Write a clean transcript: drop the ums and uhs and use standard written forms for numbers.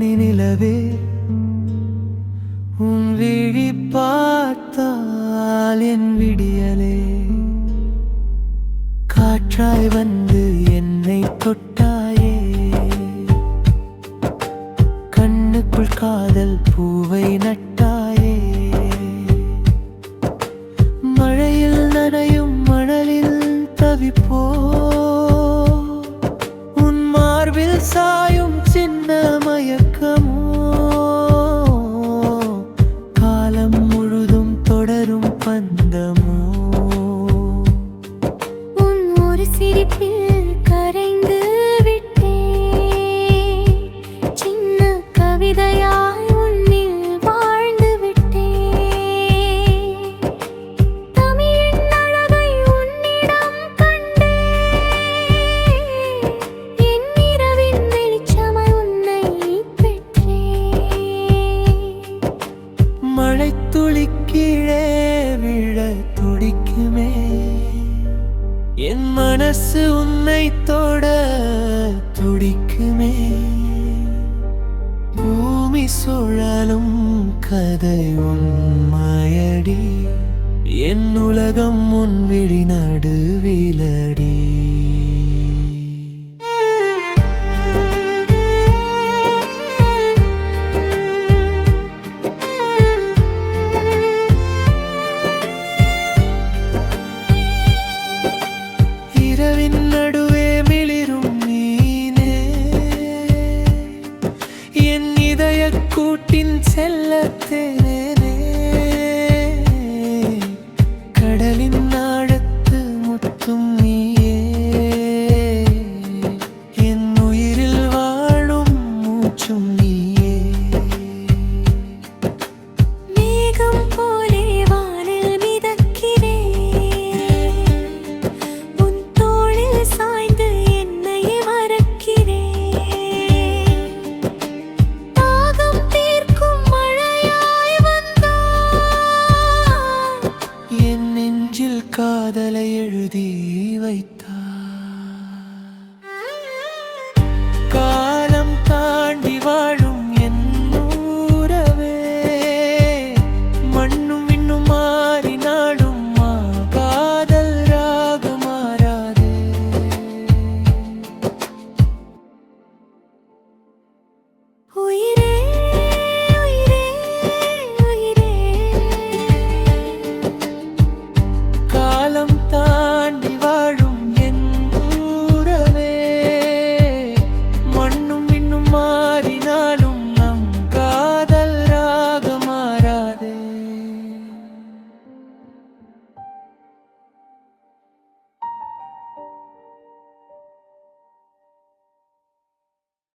பனி நிலவே உன் விழி பார்த்தால் என் விடியலே காற்றாய் வந்து என்னை தொட்டாயே கண்ணுக்குள் காதல் பூவை நட்டாயே மழையில் நனையும் மணலில் தவிப்போ உன் மார்பில் சாயும் சின்ன மயக்கமோ காலம் முழுதும் தொடரும் பந்தமோ உன் ஒரு சிரிப்பில் கரைந்து விட்டே சின்ன கவிதையாய் உன்னில் வாழ்ந்து விட்டே தமிழின் அழகை உன்னிடம் கண்டே என் இரவின் வெளிச்சமாய் உன்னை பெற்றே மழைத்துளி கீழே விழ துடிக்குமே என் மனசு உன்னை தொட துடிக்குமே பூமி சுழலும் கதை உண்மையடி என் உலகம் உன் விழி நடுவிலடி இரவின் நடுவே மிளிரும் நீனே என் இதய கூட்டின் செல்லத்தேனே கடலின் ஆழத்து முத்தும் நீயே என் உயிரில் வாழும் மூச்சும் நீயே மேகம் போலே வானில் மிதக்கிறேன் உன் தோளில் சாய்ந்து என்னை மறக்கிறேன் தாகம் தீர்க்கும் மழையாய் வந்தாய் என் நெஞ்சில் காதலை எழுதி வைத்தார் காலம் தாண்டி வாழ